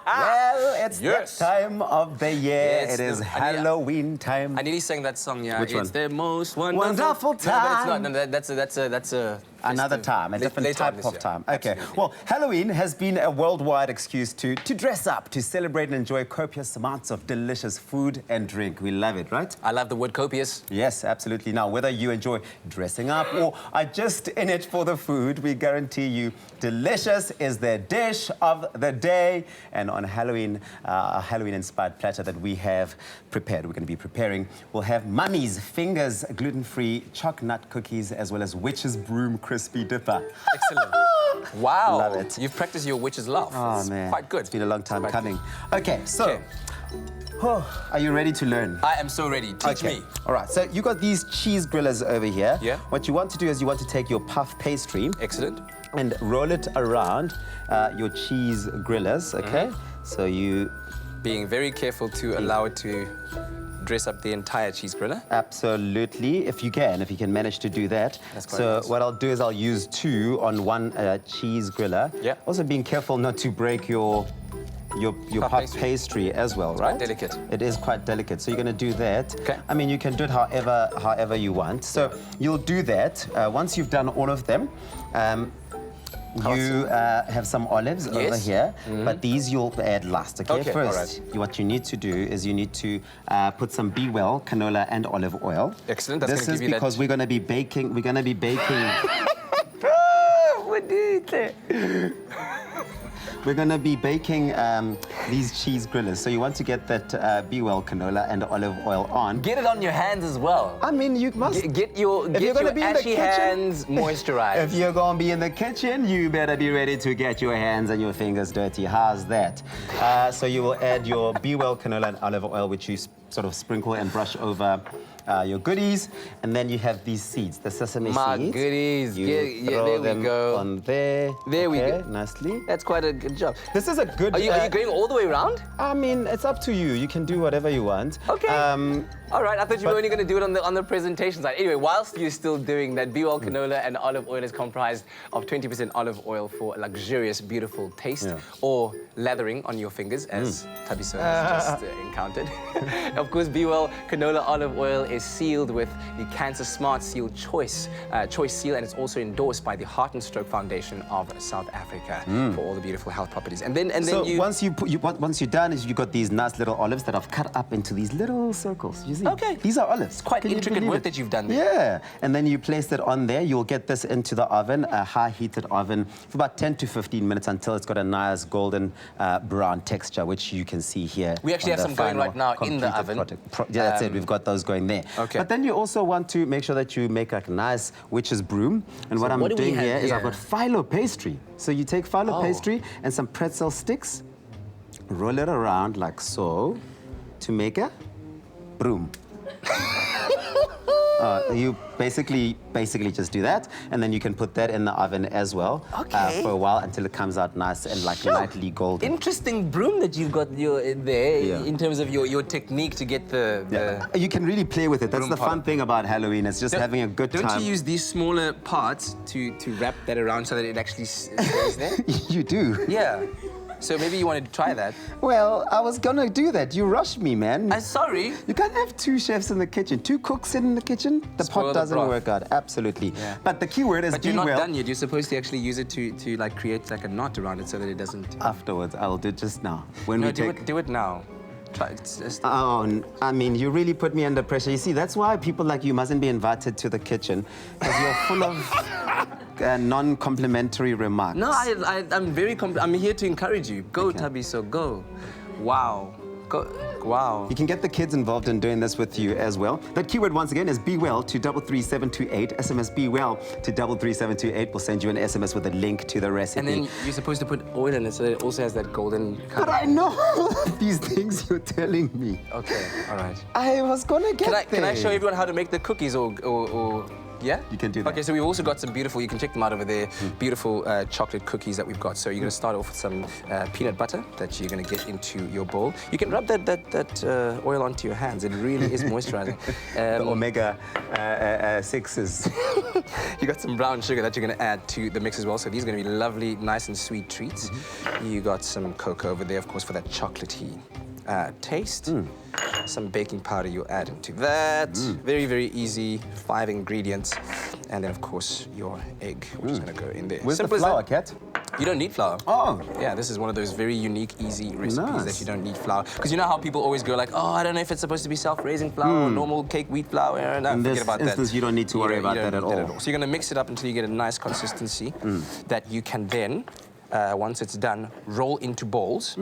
Well, it's that time of the year. Yeah, it is Halloween time. I nearly sang that song, yeah. Which one? It's the most wonderful time. No, but it's not. No, that's a Another time, a different type of time. Okay. Absolutely. Well, Halloween has been a worldwide excuse to dress up, to celebrate and enjoy copious amounts of delicious food and drink. We love it, right? I love the word copious. Yes, absolutely. Now, whether you enjoy dressing up or are just in it for the food, we guarantee you delicious is the dish of the day. And on Halloween, a Halloween-inspired platter that we have prepared, we're going to be preparing, we'll have Mummy's Fingers gluten-free choc nut cookies as well as Witch's Broom crispy dipper. Excellent. Wow. Love it. You've practiced your witch's laugh. Oh, it's man. quite good. It's been a long time coming. Okay, so... Okay. Oh, are you ready to learn? I am so ready. Teach me. All right, so you got these cheese grillers over here. Yeah. What you want to do is you want to take your puff pastry. Excellent. And roll it around your cheese grillers, okay? So you... Being very careful to allow it to dress up the entire cheese griller. Absolutely, if you can manage to do that. That's quite so nice. what I'll do is I'll use 2 on one cheese griller. Yeah. Also being careful not to break your puff pastry as well, right? Quite delicate. It is quite delicate, so you're going to do that. Okay. I mean, you can do it however you want. So you'll do that. Once you've done all of them, you have some olives over here, but these you'll add last, okay? First, what you need to do is you need to put some B-Well, canola, and olive oil. Excellent. That's This is because we're going to be baking. We're going to be baking. What did you We're going to be baking these cheese grillers. So you want to get that B-Well canola and olive oil on. Get it on your hands as well. I mean, you must... Get your ashy hands moisturized. If you're going to be in the kitchen, you better be ready to get your hands and your fingers dirty. How's that? So you will add your B-Well canola and olive oil, which you sort of sprinkle and brush over your goodies. And then you have these seeds, the sesame seeds. My goodies. You throw them on there. There we go. Nicely. That's quite a good job. This is a good... Are you going all the way around? I mean, it's up to you. You can do whatever you want. Okay. All right, I thought you were only going to do it on the presentation side. Anyway, whilst you're still doing that, B-Well canola and olive oil is comprised of 20% olive oil for a luxurious, beautiful taste, or lathering on your fingers, as Tabiso has just encountered. Of course, B-Well canola olive oil is sealed with the Cancer Smart Seal Choice Seal, and it's also endorsed by the Heart and Stroke Foundation of South Africa for all the beautiful health properties. And then once you're done, you got these nice little olives that I've cut up into these little circles. You see? Okay. These are olives. Quite intricate work that you've done there. Yeah. And then you place it on there. You'll get this into the oven, a high-heated oven, for about 10 to 15 minutes until it's got a nice golden brown texture, which you can see here. We actually have some going right now in the oven. Yeah, that's it. We've got those going there. Okay. But then you also want to make sure that you make like a nice witch's broom. And what I'm doing here is I've got phyllo pastry. So you take phyllo pastry and some pretzel sticks, roll it around like so to make a broom. You basically just do that, and then you can put that in the oven as well for a while until it comes out nice and like lightly golden. Interesting broom that you've got there in terms of your technique to get the You can really play with it. That's the fun thing about Halloween. It's just having a good time. Don't you use these smaller parts to wrap that around so that it actually stays there? You do. Yeah. So maybe you wanted to try that. Well, I was gonna do that. You rushed me, man. I'm sorry. You can't have 2 chefs in the kitchen, 2 cooks in the kitchen. The pot doesn't work out. Absolutely. Yeah. But the key word is But you're not done yet. You're supposed to actually use it to like create like a knot around it so that it doesn't. Afterwards, I'll do it just now. Do it now. Try it. Oh, I mean, you really put me under pressure. You see, that's why people like you mustn't be invited to the kitchen, because you're full of non-complimentary remarks. No, I'm here to encourage you. Go, Tabiso, go. Wow. Go. Wow. You can get the kids involved in doing this with you as well. That keyword, once again, is BWELL to 33728. SMS BWELL to 33728. We'll send you an SMS with a link to the recipe. And then you're supposed to put oil in it so that it also has that golden color. But I know these things you're telling me. Okay, all right. I was gonna get there. Can I show everyone how to make the cookies or Yeah? You can do that. Okay, so we've also got some beautiful, you can check them out over there, beautiful chocolate cookies that we've got. So you're going to start off with some peanut butter that you're going to get into your bowl. You can rub that oil onto your hands. It really is moisturizing. The omega 6s. You got some brown sugar that you're going to add to the mix as well. So these are going to be lovely, nice and sweet treats. You got some cocoa over there, of course, for that chocolatey taste. Some baking powder you add into that. Very, very easy. 5 ingredients. And then, of course, your egg, which is going to go in there. Where's Simple the as flour, that. Kat? You don't need flour. Oh. Yeah, this is one of those very unique, easy recipes that you don't need flour. Because you know how people always go like, oh, I don't know if it's supposed to be self-raising flour or normal cake wheat flour. No, In forget this about instance, that. you don't need to worry about you that don't at need all. So you're going to mix it up until you get a nice consistency that you can then, once it's done, roll into balls.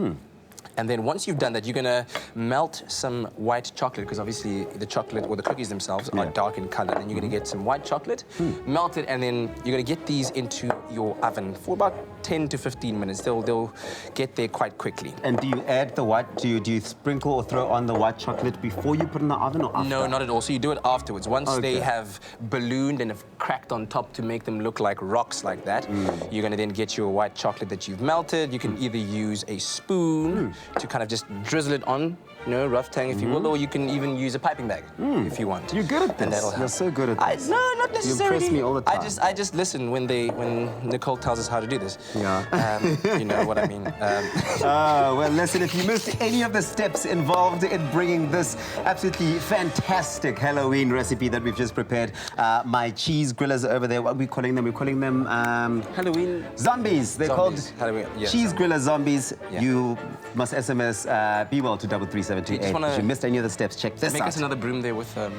And then once you've done that, you're going to melt some white chocolate, because obviously the chocolate or the cookies themselves are dark in color. And you're going to get some white chocolate, melt it, and then you're going to get these into your oven for about 10 to 15 minutes. They'll get there quite quickly. And do you add the white, do you sprinkle or throw on the white chocolate before you put in the oven or after? No, not at all. So you do it afterwards. Once they have ballooned and have cracked on top to make them look like rocks like that, you're going to then get your white chocolate that you've melted. You can either use a spoon to kind of just drizzle it on, you know, rough tang if you will, or you can even use a piping bag if you want. You're good at this. And that'll help. You're so good at this. No, not necessarily. You impress me all the time. I just listen when Nicole tells us how to do this. Yeah. You know what I mean. Well, listen, if you missed any of the steps involved in bringing this absolutely fantastic Halloween recipe that we've just prepared, my cheese grillers over there, what are we calling them? We're calling them... Halloween... Zombies. They're called Halloween, yes. cheese griller zombies. Yeah. You must SMS BWELL to 33728. If you missed any of the steps, check this out. Make us another broom there with the...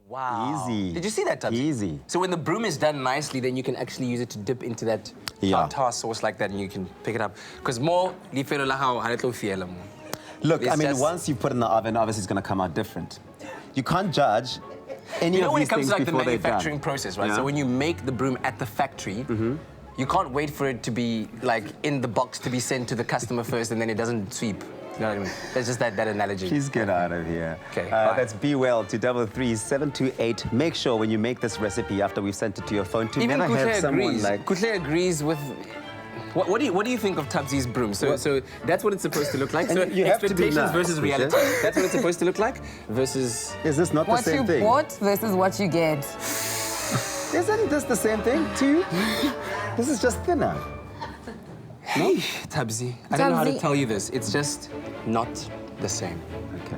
Wow. Easy. Did you see that, Tabs? Easy. So when the broom is done nicely, then you can actually use it to dip into that tartar sauce like that, and you can pick it up. Because more, look, I mean, once you put it in the oven, obviously it's going to come out different. You can't judge any of these things before they're done. You know when it comes to like the manufacturing process, right? Yeah. So when you make the broom at the factory, you can't wait for it to be like in the box to be sent to the customer first and then it doesn't sweep. You know what I mean? That's just that analogy. Please get out of here. Okay. That's BWELL to 33728. Make sure when you make this recipe after we've sent it to your phone to even never have someone like... Kutle agrees with... What do you think of Tabzi's broom? So that's what it's supposed to look like. So expectations versus reality. That's what it's supposed to look like versus... Is this not the same thing? What you bought versus what you get. Isn't this the same thing too? This is just thinner. No? Tabzi, I don't know how to tell you this. It's just not the same. Okay.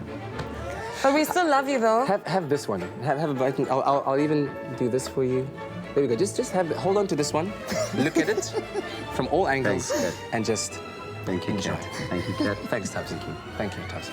But we still love you, though. Have this one. Have a bite. I'll even do this for you. There we go. Just hold on to this one. Look at it from all angles. Thanks, and just enjoy. Thank you, Kat. Thank you, Kat. Thanks, Tabzi. Thank you, Tabzi.